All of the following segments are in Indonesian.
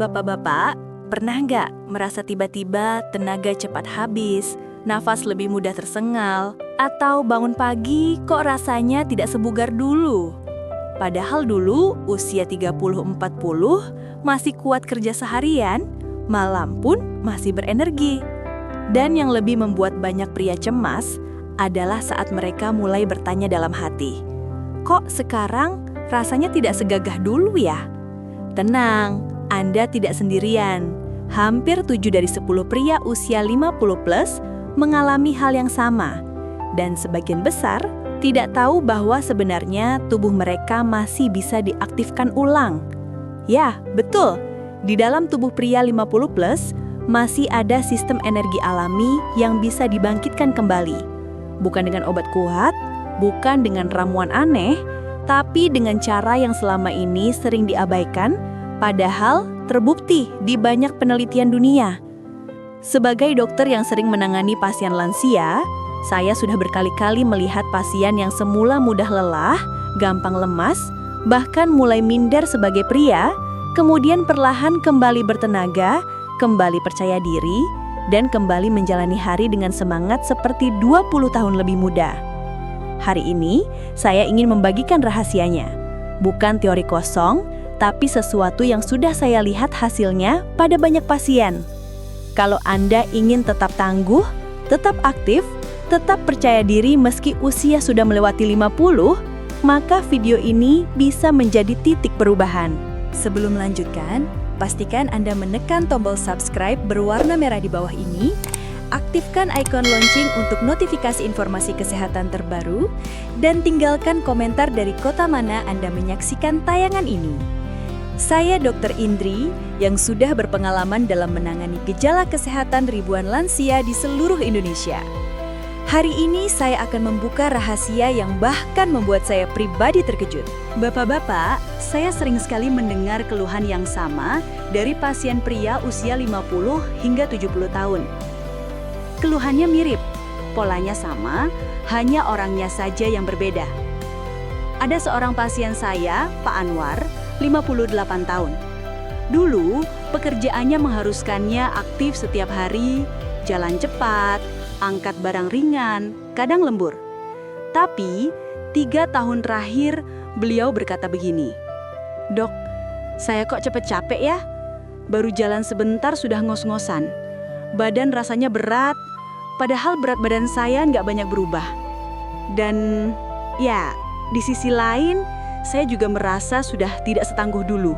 Bapak-bapak, pernah nggak merasa tiba-tiba tenaga cepat habis, nafas lebih mudah tersengal, atau bangun pagi kok rasanya tidak sebugar dulu? Padahal dulu usia 30-40 masih kuat kerja seharian, malam pun masih berenergi. Dan yang lebih membuat banyak pria cemas adalah saat mereka mulai bertanya dalam hati, kok sekarang rasanya tidak segagah dulu ya? Tenang, Anda tidak sendirian. Hampir 7 dari 10 pria usia 50 plus mengalami hal yang sama. Dan sebagian besar tidak tahu bahwa sebenarnya tubuh mereka masih bisa diaktifkan ulang. Ya, betul. Di dalam tubuh pria 50 plus masih ada sistem energi alami yang bisa dibangkitkan kembali. Bukan dengan obat kuat, bukan dengan ramuan aneh, tapi dengan cara yang selama ini sering diabaikan, padahal terbukti di banyak penelitian dunia. Sebagai dokter yang sering menangani pasien lansia, saya sudah berkali-kali melihat pasien yang semula mudah lelah, gampang lemas, bahkan mulai minder sebagai pria, kemudian perlahan kembali bertenaga, kembali percaya diri, dan kembali menjalani hari dengan semangat seperti 20 tahun lebih muda. Hari ini, saya ingin membagikan rahasianya. Bukan teori kosong, tapi sesuatu yang sudah saya lihat hasilnya pada banyak pasien. Kalau Anda ingin tetap tangguh, tetap aktif, tetap percaya diri meski usia sudah melewati 50, maka video ini bisa menjadi titik perubahan. Sebelum melanjutkan, pastikan Anda menekan tombol subscribe berwarna merah di bawah ini, aktifkan ikon lonceng untuk notifikasi informasi kesehatan terbaru, dan tinggalkan komentar dari kota mana Anda menyaksikan tayangan ini. Saya Dr. Indri yang sudah berpengalaman dalam menangani gejala kesehatan ribuan lansia di seluruh Indonesia. Hari ini saya akan membuka rahasia yang bahkan membuat saya pribadi terkejut. Bapak-bapak, saya sering sekali mendengar keluhan yang sama dari pasien pria usia 50 hingga 70 tahun. Keluhannya mirip, polanya sama, hanya orangnya saja yang berbeda. Ada seorang pasien saya, Pak Anwar, 58 tahun. Dulu, pekerjaannya mengharuskannya aktif setiap hari, jalan cepat, angkat barang ringan, kadang lembur. Tapi, 3 tahun terakhir, beliau berkata begini, "Dok, saya kok cepet capek ya? Baru jalan sebentar sudah ngos-ngosan. Badan rasanya berat, padahal berat badan saya nggak banyak berubah. Dan, ya, di sisi lain, saya juga merasa sudah tidak setangguh dulu."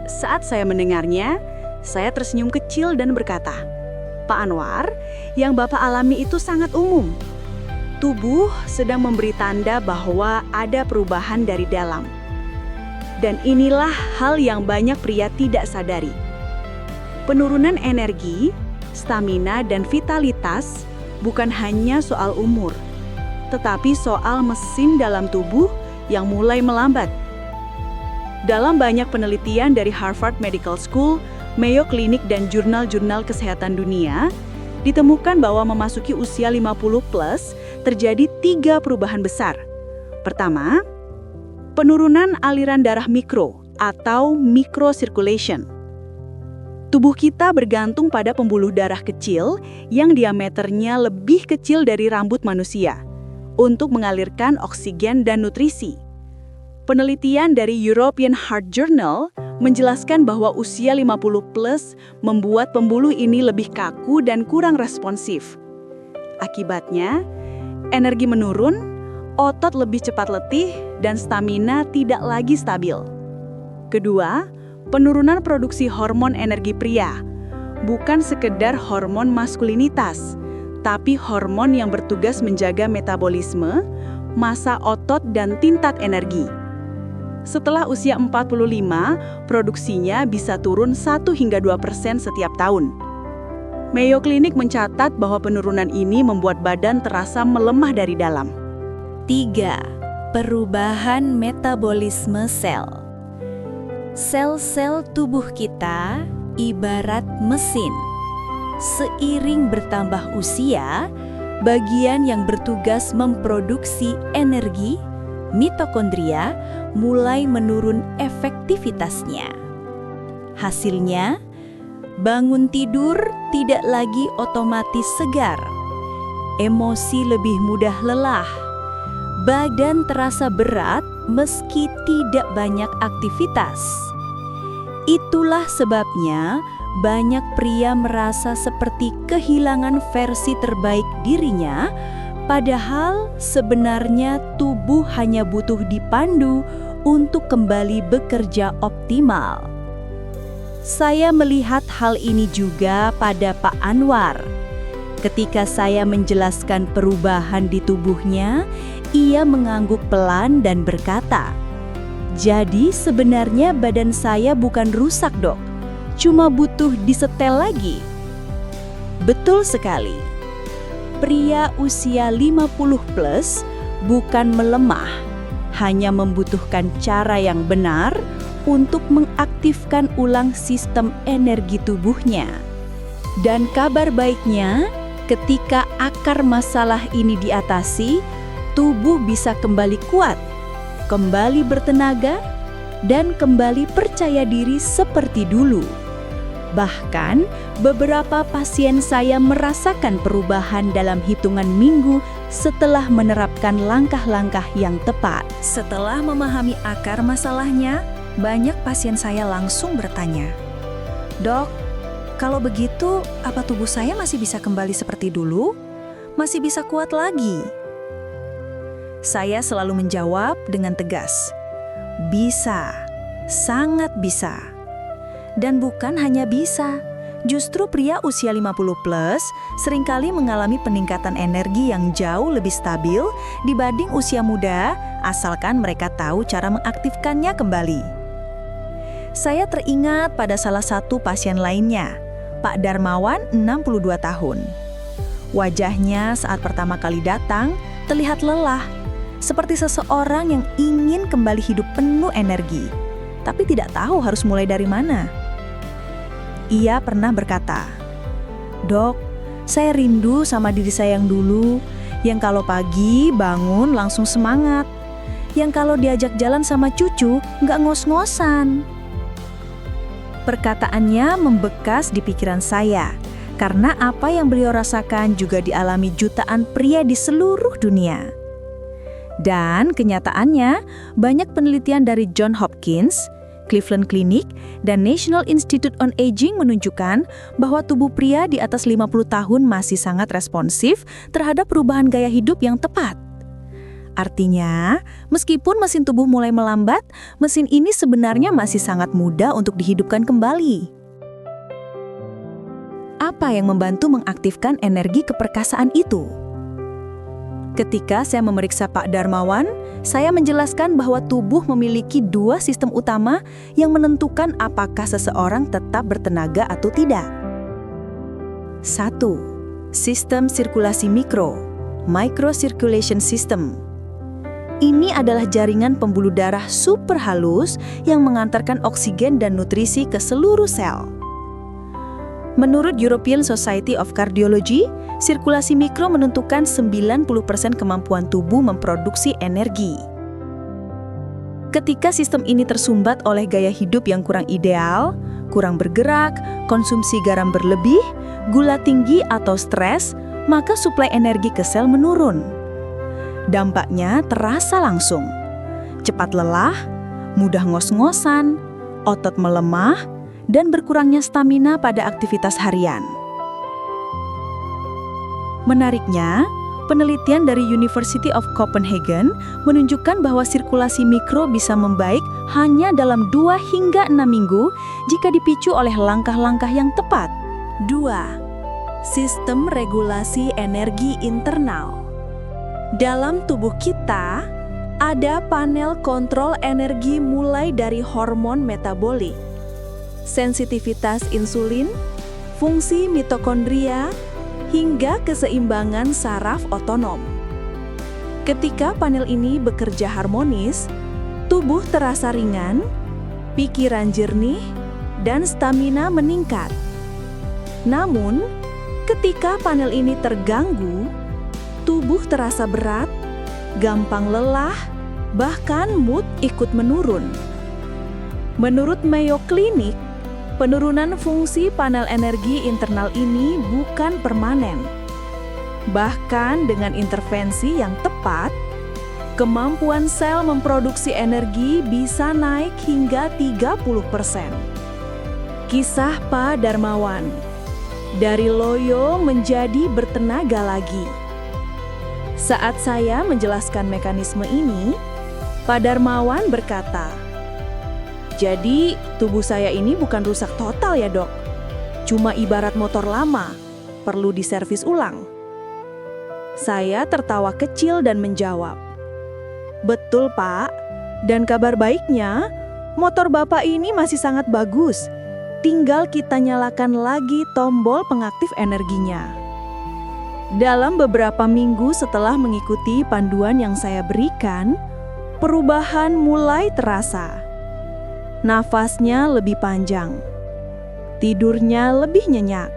Saat saya mendengarnya, saya tersenyum kecil dan berkata, "Pak Anwar, yang Bapak alami itu sangat umum. Tubuh sedang memberi tanda bahwa ada perubahan dari dalam. Dan inilah hal yang banyak pria tidak sadari. Penurunan energi, stamina, dan vitalitas bukan hanya soal umur, tetapi soal mesin dalam tubuh yang mulai melambat. Dalam banyak penelitian dari Harvard Medical School, Mayo Clinic, dan jurnal-jurnal kesehatan dunia, ditemukan bahwa memasuki usia 50 plus terjadi 3 perubahan besar. Pertama, penurunan aliran darah mikro atau microcirculation. Tubuh kita bergantung pada pembuluh darah kecil yang diameternya lebih kecil dari rambut manusia untuk mengalirkan oksigen dan nutrisi. Penelitian dari European Heart Journal menjelaskan bahwa usia 50 plus membuat pembuluh ini lebih kaku dan kurang responsif. Akibatnya, energi menurun, otot lebih cepat letih, dan stamina tidak lagi stabil. Kedua, penurunan produksi hormon energi pria. Bukan sekedar hormon maskulinitas, tapi hormon yang bertugas menjaga metabolisme, massa otot, dan tingkat energi. Setelah usia 45, produksinya bisa turun 1 hingga 2% setiap tahun. Mayo Clinic mencatat bahwa penurunan ini membuat badan terasa melemah dari dalam. 3. Perubahan metabolisme sel. Sel-sel tubuh kita ibarat mesin. Seiring bertambah usia, bagian yang bertugas memproduksi energi, mitokondria, mulai menurun efektivitasnya. Hasilnya, bangun tidur tidak lagi otomatis segar. Emosi lebih mudah lelah. Badan terasa berat meski tidak banyak aktivitas. Itulah sebabnya banyak pria merasa seperti kehilangan versi terbaik dirinya, padahal sebenarnya tubuh hanya butuh dipandu untuk kembali bekerja optimal. Saya melihat hal ini juga pada Pak Anwar. Ketika saya menjelaskan perubahan di tubuhnya, ia mengangguk pelan dan berkata, "Jadi sebenarnya badan saya bukan rusak, Dok. Cuma butuh disetel lagi." Betul sekali. Pria usia 50 plus bukan melemah, hanya membutuhkan cara yang benar untuk mengaktifkan ulang sistem energi tubuhnya. Dan kabar baiknya, ketika akar masalah ini diatasi, tubuh bisa kembali kuat, kembali bertenaga, dan kembali percaya diri seperti dulu. Bahkan, beberapa pasien saya merasakan perubahan dalam hitungan minggu setelah menerapkan langkah-langkah yang tepat. Setelah memahami akar masalahnya, banyak pasien saya langsung bertanya, "Dok, kalau begitu, apa tubuh saya masih bisa kembali seperti dulu? Masih bisa kuat lagi?" Saya selalu menjawab dengan tegas, "Bisa, sangat bisa." Dan bukan hanya bisa, justru pria usia 50 plus seringkali mengalami peningkatan energi yang jauh lebih stabil dibanding usia muda, asalkan mereka tahu cara mengaktifkannya kembali. Saya teringat pada salah satu pasien lainnya, Pak Darmawan, 62 tahun. Wajahnya saat pertama kali datang terlihat lelah, seperti seseorang yang ingin kembali hidup penuh energi, tapi tidak tahu harus mulai dari mana. Ia pernah berkata, "Dok, saya rindu sama diri saya yang dulu, yang kalau pagi bangun langsung semangat, yang kalau diajak jalan sama cucu nggak ngos-ngosan." Perkataannya membekas di pikiran saya, karena apa yang beliau rasakan juga dialami jutaan pria di seluruh dunia. Dan kenyataannya, banyak penelitian dari Johns Hopkins, Cleveland Clinic, dan National Institute on Aging menunjukkan bahwa tubuh pria di atas 50 tahun masih sangat responsif terhadap perubahan gaya hidup yang tepat. Artinya, meskipun mesin tubuh mulai melambat, mesin ini sebenarnya masih sangat mudah untuk dihidupkan kembali. Apa yang membantu mengaktifkan energi keperkasaan itu? Ketika saya memeriksa Pak Darmawan, saya menjelaskan bahwa tubuh memiliki dua sistem utama yang menentukan apakah seseorang tetap bertenaga atau tidak. 1. Sistem sirkulasi mikro, microcirculation system. Ini adalah jaringan pembuluh darah super halus yang mengantarkan oksigen dan nutrisi ke seluruh sel. Menurut European Society of Cardiology, sirkulasi mikro menentukan 90% kemampuan tubuh memproduksi energi. Ketika sistem ini tersumbat oleh gaya hidup yang kurang ideal, kurang bergerak, konsumsi garam berlebih, gula tinggi atau stres, maka suplai energi ke sel menurun. Dampaknya terasa langsung. Cepat lelah, mudah ngos-ngosan, otot melemah, dan berkurangnya stamina pada aktivitas harian. Menariknya, penelitian dari University of Copenhagen menunjukkan bahwa sirkulasi mikro bisa membaik hanya dalam 2 hingga 6 minggu jika dipicu oleh langkah-langkah yang tepat. 2. Sistem regulasi energi internal. Dalam tubuh kita, ada panel kontrol energi mulai dari hormon metabolik, sensitivitas insulin, fungsi mitokondria, hingga keseimbangan saraf otonom. Ketika panel ini bekerja harmonis, tubuh terasa ringan, pikiran jernih, dan stamina meningkat. Namun, ketika panel ini terganggu, tubuh terasa berat, gampang lelah, bahkan mood ikut menurun. Menurut Mayo Clinic, Penurunan fungsi panel energi internal ini bukan permanen. Bahkan dengan intervensi yang tepat, kemampuan sel memproduksi energi bisa naik hingga 30%. Kisah Pak Darmawan. Dari loyo menjadi bertenaga lagi. Saat saya menjelaskan mekanisme ini, Pak Darmawan berkata, "Jadi tubuh saya ini bukan rusak total ya dok? Cuma ibarat motor lama, perlu diservis ulang." Saya tertawa kecil dan menjawab, "Betul Pak, dan kabar baiknya, motor Bapak ini masih sangat bagus. Tinggal kita nyalakan lagi tombol pengaktif energinya." Dalam beberapa minggu setelah mengikuti panduan yang saya berikan, perubahan mulai terasa. Nafasnya lebih panjang, tidurnya lebih nyenyak,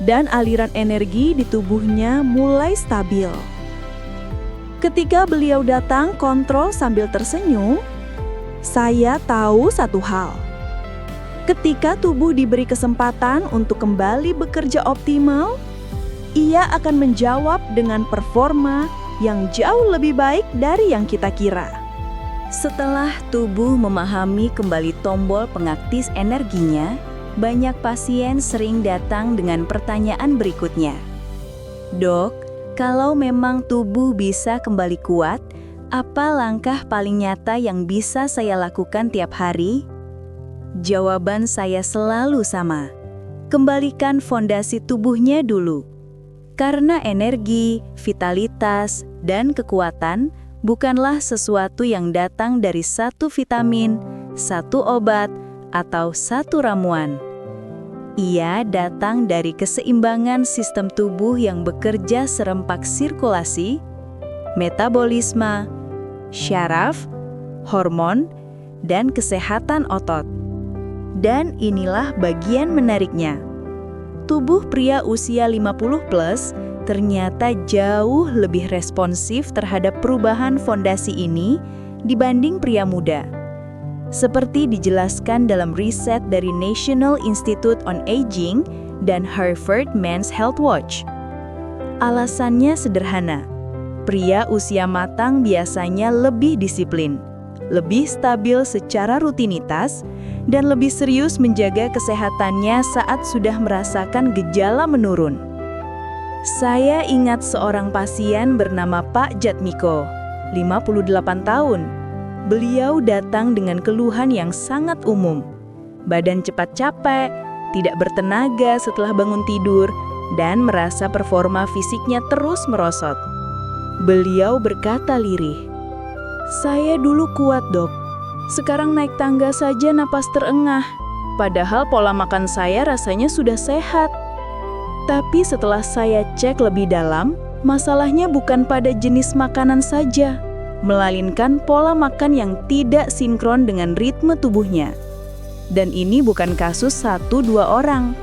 dan aliran energi di tubuhnya mulai stabil. Ketika beliau datang kontrol sambil tersenyum, saya tahu satu hal. Ketika tubuh diberi kesempatan untuk kembali bekerja optimal, ia akan menjawab dengan performa yang jauh lebih baik dari yang kita kira. Setelah tubuh memahami kembali tombol pengaktif energinya, banyak pasien sering datang dengan pertanyaan berikutnya. "Dok, kalau memang tubuh bisa kembali kuat, apa langkah paling nyata yang bisa saya lakukan tiap hari?" Jawaban saya selalu sama. Kembalikan fondasi tubuhnya dulu. Karena energi, vitalitas, dan kekuatan bukanlah sesuatu yang datang dari satu vitamin, satu obat, atau satu ramuan. Ia datang dari keseimbangan sistem tubuh yang bekerja serempak sirkulasi, metabolisme, syaraf, hormon, dan kesehatan otot. Dan inilah bagian menariknya. Tubuh pria usia 50 plus ternyata jauh lebih responsif terhadap perubahan fondasi ini dibanding pria muda. Seperti dijelaskan dalam riset dari National Institute on Aging dan Harvard Men's Health Watch. Alasannya sederhana. Pria usia matang biasanya lebih disiplin, lebih stabil secara rutinitas, dan lebih serius menjaga kesehatannya saat sudah merasakan gejala menurun. Saya ingat seorang pasien bernama Pak Jatmiko, 58 tahun. Beliau datang dengan keluhan yang sangat umum. Badan cepat capek, tidak bertenaga setelah bangun tidur, dan merasa performa fisiknya terus merosot. Beliau berkata lirih, "Saya dulu kuat dok. Sekarang naik tangga saja napas terengah, padahal pola makan saya rasanya sudah sehat. Tapi setelah saya cek lebih dalam, masalahnya bukan pada jenis makanan saja, melainkan pola makan yang tidak sinkron dengan ritme tubuhnya. Dan ini bukan kasus 1-2 orang.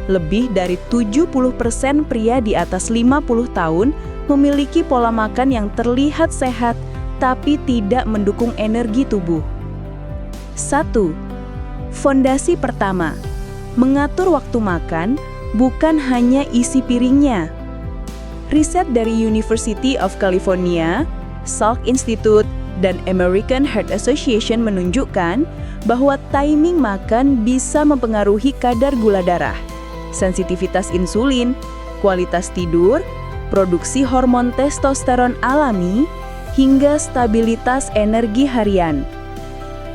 Lebih dari 70% pria di atas 50 tahun memiliki pola makan yang terlihat sehat, tapi tidak mendukung energi tubuh." 1. Fondasi pertama, mengatur waktu makan bukan hanya isi piringnya. Riset dari University of California, Salk Institute, dan American Heart Association menunjukkan bahwa timing makan bisa mempengaruhi kadar gula darah, sensitivitas insulin, kualitas tidur, produksi hormon testosteron alami, hingga stabilitas energi harian.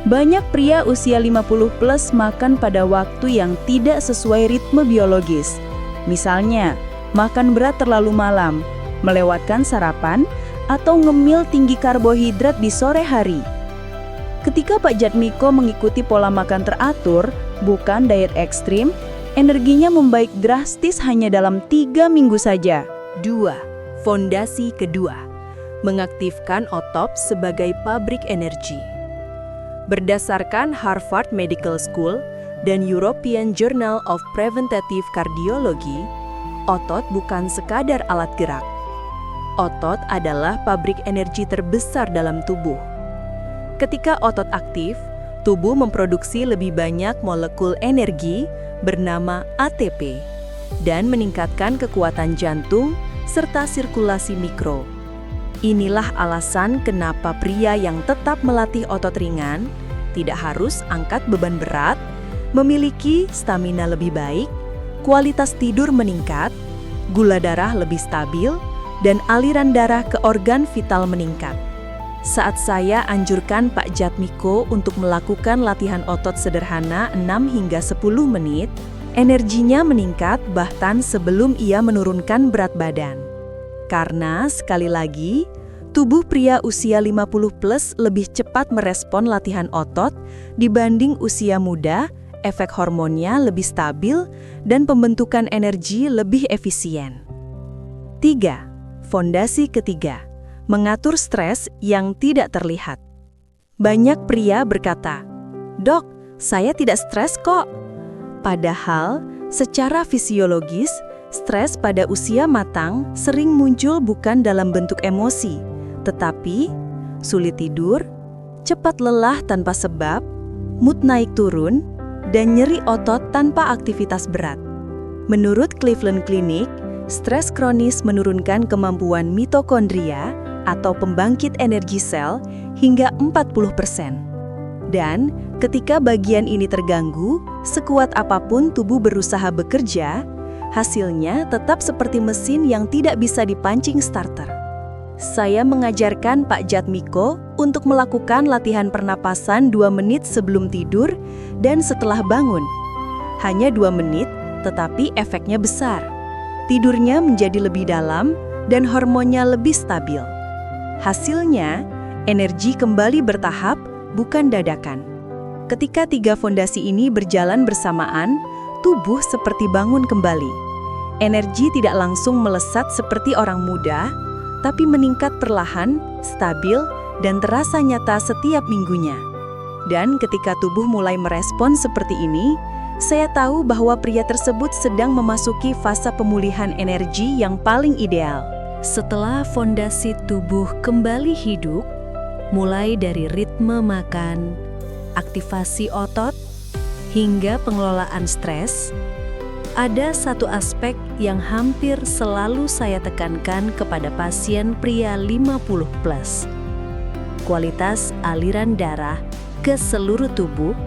Banyak pria usia 50 plus makan pada waktu yang tidak sesuai ritme biologis. Misalnya, makan berat terlalu malam, melewatkan sarapan, atau ngemil tinggi karbohidrat di sore hari. Ketika Pak Jatmiko mengikuti pola makan teratur, bukan diet ekstrim, energinya membaik drastis hanya dalam 3 minggu saja. 2. Fondasi kedua, mengaktifkan otot sebagai pabrik energi. Berdasarkan Harvard Medical School dan European Journal of Preventive Cardiology, otot bukan sekadar alat gerak. Otot adalah pabrik energi terbesar dalam tubuh. Ketika otot aktif, tubuh memproduksi lebih banyak molekul energi bernama ATP dan meningkatkan kekuatan jantung serta sirkulasi mikro. Inilah alasan kenapa pria yang tetap melatih otot ringan, tidak harus angkat beban berat, memiliki stamina lebih baik, kualitas tidur meningkat, gula darah lebih stabil, dan aliran darah ke organ vital meningkat. Saat saya anjurkan Pak Jatmiko untuk melakukan latihan otot sederhana 6 hingga 10 menit, energinya meningkat bahkan sebelum ia menurunkan berat badan. Karena, sekali lagi, tubuh pria usia 50 plus lebih cepat merespon latihan otot dibanding usia muda, efek hormonnya lebih stabil, dan pembentukan energi lebih efisien. 3. Fondasi ketiga, mengatur stres yang tidak terlihat. Banyak pria berkata, "Dok, saya tidak stres kok." Padahal, secara fisiologis, stres pada usia matang sering muncul bukan dalam bentuk emosi, tetapi sulit tidur, cepat lelah tanpa sebab, mood naik turun, dan nyeri otot tanpa aktivitas berat. Menurut Cleveland Clinic, stres kronis menurunkan kemampuan mitokondria atau pembangkit energi sel hingga 40%. Dan ketika bagian ini terganggu, sekuat apapun tubuh berusaha bekerja, hasilnya tetap seperti mesin yang tidak bisa dipancing starter. Saya mengajarkan Pak Jatmiko untuk melakukan latihan pernapasan 2 menit sebelum tidur dan setelah bangun. Hanya 2 menit, tetapi efeknya besar. Tidurnya menjadi lebih dalam dan hormonnya lebih stabil. Hasilnya, energi kembali bertahap, bukan dadakan. Ketika 3 fondasi ini berjalan bersamaan, tubuh seperti bangun kembali. Energi tidak langsung melesat seperti orang muda, tapi meningkat perlahan, stabil, dan terasa nyata setiap minggunya. Dan ketika tubuh mulai merespon seperti ini, saya tahu bahwa pria tersebut sedang memasuki fase pemulihan energi yang paling ideal. Setelah fondasi tubuh kembali hidup, mulai dari ritme makan, aktivasi otot, hingga pengelolaan stres, ada satu aspek yang hampir selalu saya tekankan kepada pasien pria 50 plus. Kualitas aliran darah ke seluruh tubuh,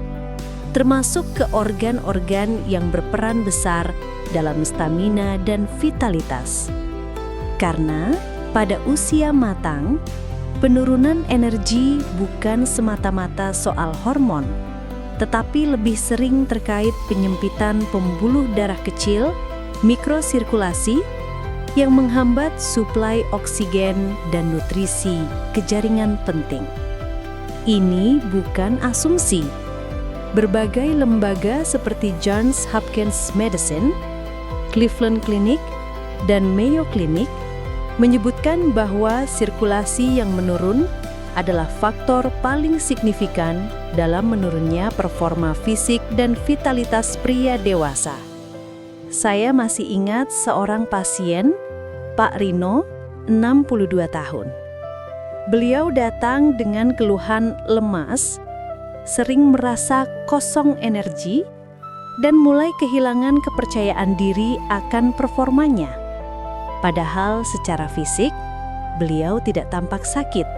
termasuk ke organ-organ yang berperan besar dalam stamina dan vitalitas. Karena pada usia matang, penurunan energi bukan semata-mata soal hormon, tetapi lebih sering terkait penyempitan pembuluh darah kecil, mikrosirkulasi, yang menghambat suplai oksigen dan nutrisi ke jaringan penting. Ini bukan asumsi. Berbagai lembaga seperti Johns Hopkins Medicine, Cleveland Clinic, dan Mayo Clinic menyebutkan bahwa sirkulasi yang menurun adalah faktor paling signifikan dalam menurunnya performa fisik dan vitalitas pria dewasa. Saya masih ingat seorang pasien, Pak Rino, 62 tahun. Beliau datang dengan keluhan lemas, sering merasa kosong energi, dan mulai kehilangan kepercayaan diri akan performanya. Padahal secara fisik, beliau tidak tampak sakit.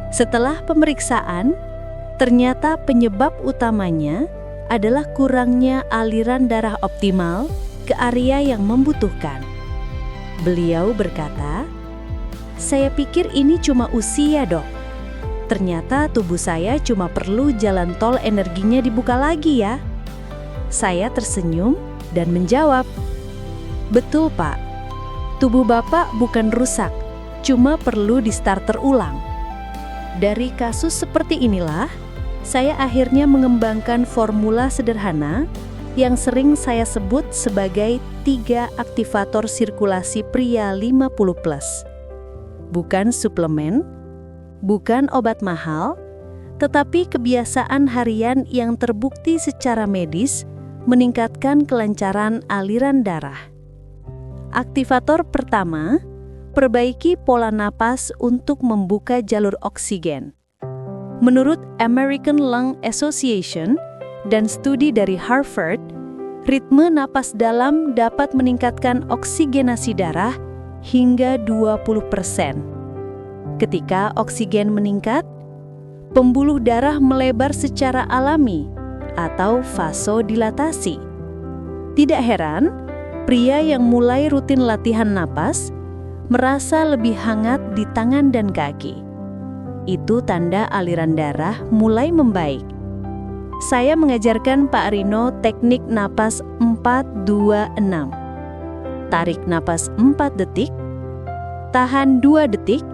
Setelah pemeriksaan, ternyata penyebab utamanya adalah kurangnya aliran darah optimal ke area yang membutuhkan. Beliau berkata, "Saya pikir ini cuma usia, Dok. Ternyata tubuh saya cuma perlu jalan tol energinya dibuka lagi ya." Saya tersenyum dan menjawab, "Betul, Pak. Tubuh Bapak bukan rusak, cuma perlu di-starter ulang." Dari kasus seperti inilah, saya akhirnya mengembangkan formula sederhana yang sering saya sebut sebagai 3 aktivator sirkulasi pria 50 plus. Bukan suplemen, bukan obat mahal, tetapi kebiasaan harian yang terbukti secara medis meningkatkan kelancaran aliran darah. Aktivator pertama, perbaiki pola napas untuk membuka jalur oksigen. Menurut American Lung Association dan studi dari Harvard, ritme napas dalam dapat meningkatkan oksigenasi darah hingga 20%. Ketika oksigen meningkat, pembuluh darah melebar secara alami atau vasodilatasi. Tidak heran, pria yang mulai rutin latihan napas merasa lebih hangat di tangan dan kaki. Itu tanda aliran darah mulai membaik. Saya mengajarkan Pak Rino teknik napas 4-2-6. Tarik napas 4 detik, tahan 2 detik,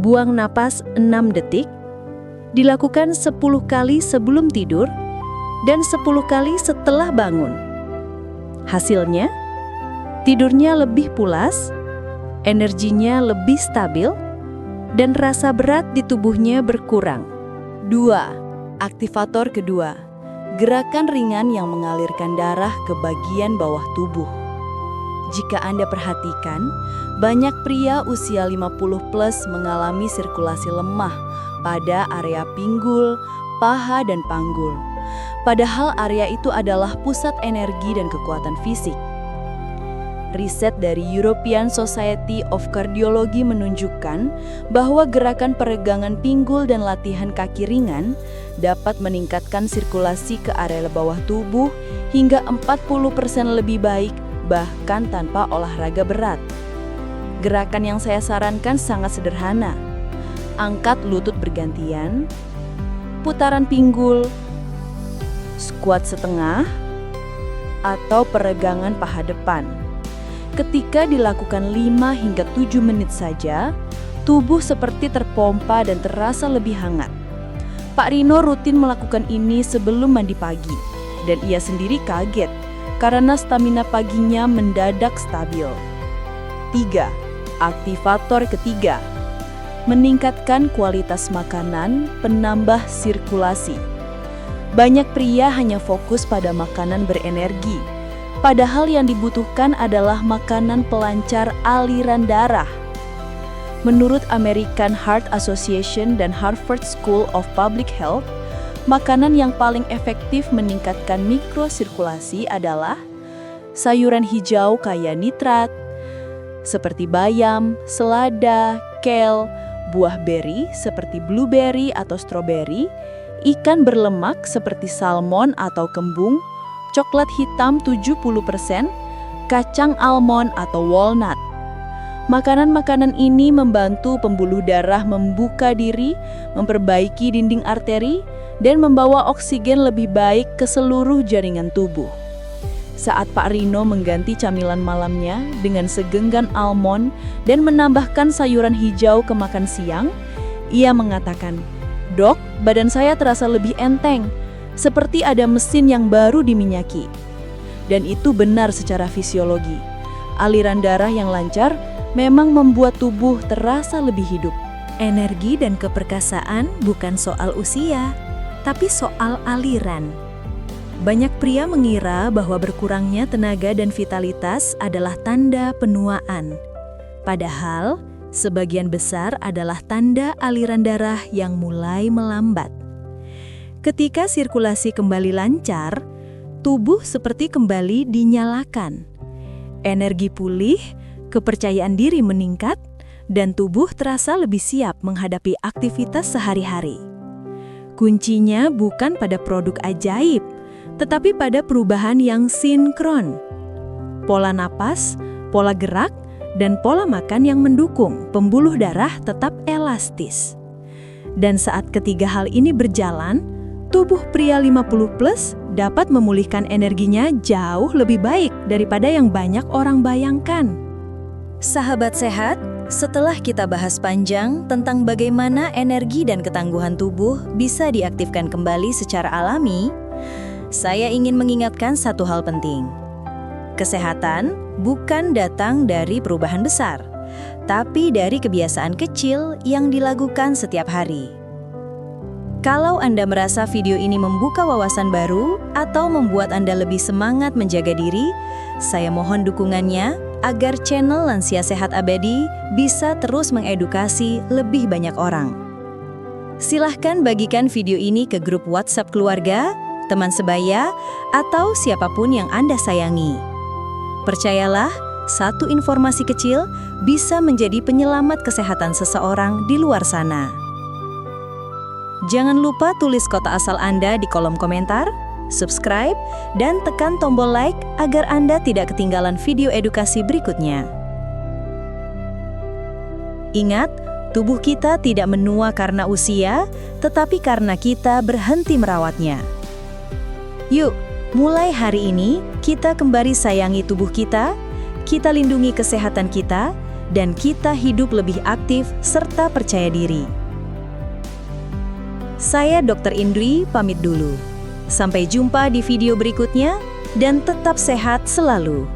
buang napas 6 detik, dilakukan 10 kali sebelum tidur, dan 10 kali setelah bangun. Hasilnya, tidurnya lebih pulas, energinya lebih stabil, dan rasa berat di tubuhnya berkurang. 2. Aktivator kedua, gerakan ringan yang mengalirkan darah ke bagian bawah tubuh. Jika Anda perhatikan, banyak pria usia 50 plus mengalami sirkulasi lemah pada area pinggul, paha, dan panggul. Padahal area itu adalah pusat energi dan kekuatan fisik. Riset dari European Society of Cardiology menunjukkan bahwa gerakan peregangan pinggul dan latihan kaki ringan dapat meningkatkan sirkulasi ke area bawah tubuh hingga 40% lebih baik, bahkan tanpa olahraga berat. Gerakan yang saya sarankan sangat sederhana. Angkat lutut bergantian, putaran pinggul, squat setengah, atau peregangan paha depan. Ketika dilakukan 5 hingga 7 menit saja, tubuh seperti terpompa dan terasa lebih hangat. Pak Rino rutin melakukan ini sebelum mandi pagi, dan ia sendiri kaget karena stamina paginya mendadak stabil. 3. Aktivator ketiga, meningkatkan kualitas makanan penambah sirkulasi. Banyak pria hanya fokus pada makanan berenergi, padahal yang dibutuhkan adalah makanan pelancar aliran darah. Menurut American Heart Association dan Harvard School of Public Health, makanan yang paling efektif meningkatkan mikrosirkulasi adalah sayuran hijau kaya nitrat, seperti bayam, selada, kale, buah beri seperti blueberry atau stroberi, ikan berlemak seperti salmon atau kembung, coklat hitam 70%, kacang almond atau walnut. Makanan-makanan ini membantu pembuluh darah membuka diri, memperbaiki dinding arteri, dan membawa oksigen lebih baik ke seluruh jaringan tubuh. Saat Pak Rino mengganti camilan malamnya dengan segenggam almond dan menambahkan sayuran hijau ke makan siang, ia mengatakan, "Dok, badan saya terasa lebih enteng, seperti ada mesin yang baru diminyaki." Dan itu benar secara fisiologi. Aliran darah yang lancar memang membuat tubuh terasa lebih hidup. Energi dan keperkasaan bukan soal usia, tapi soal aliran. Banyak pria mengira bahwa berkurangnya tenaga dan vitalitas adalah tanda penuaan. Padahal, sebagian besar adalah tanda aliran darah yang mulai melambat. Ketika sirkulasi kembali lancar, tubuh seperti kembali dinyalakan. Energi pulih, kepercayaan diri meningkat, dan tubuh terasa lebih siap menghadapi aktivitas sehari-hari. Kuncinya bukan pada produk ajaib, tetapi pada perubahan yang sinkron. Pola napas, pola gerak, dan pola makan yang mendukung pembuluh darah tetap elastis. Dan saat ketiga hal ini berjalan, tubuh pria 50 plus dapat memulihkan energinya jauh lebih baik daripada yang banyak orang bayangkan. Sahabat sehat, setelah kita bahas panjang tentang bagaimana energi dan ketangguhan tubuh bisa diaktifkan kembali secara alami, saya ingin mengingatkan satu hal penting. Kesehatan bukan datang dari perubahan besar, tapi dari kebiasaan kecil yang dilakukan setiap hari. Kalau Anda merasa video ini membuka wawasan baru atau membuat Anda lebih semangat menjaga diri, saya mohon dukungannya agar channel Lansia Sehat Abadi bisa terus mengedukasi lebih banyak orang. Silahkan bagikan video ini ke grup WhatsApp keluarga, teman sebaya, atau siapapun yang Anda sayangi. Percayalah, satu informasi kecil bisa menjadi penyelamat kesehatan seseorang di luar sana. Jangan lupa tulis kota asal Anda di kolom komentar, subscribe, dan tekan tombol like agar Anda tidak ketinggalan video edukasi berikutnya. Ingat, tubuh kita tidak menua karena usia, tetapi karena kita berhenti merawatnya. Yuk, mulai hari ini kita kembali sayangi tubuh kita lindungi kesehatan kita, dan kita hidup lebih aktif serta percaya diri. Saya Dr. Indri pamit dulu. Sampai jumpa di video berikutnya dan tetap sehat selalu.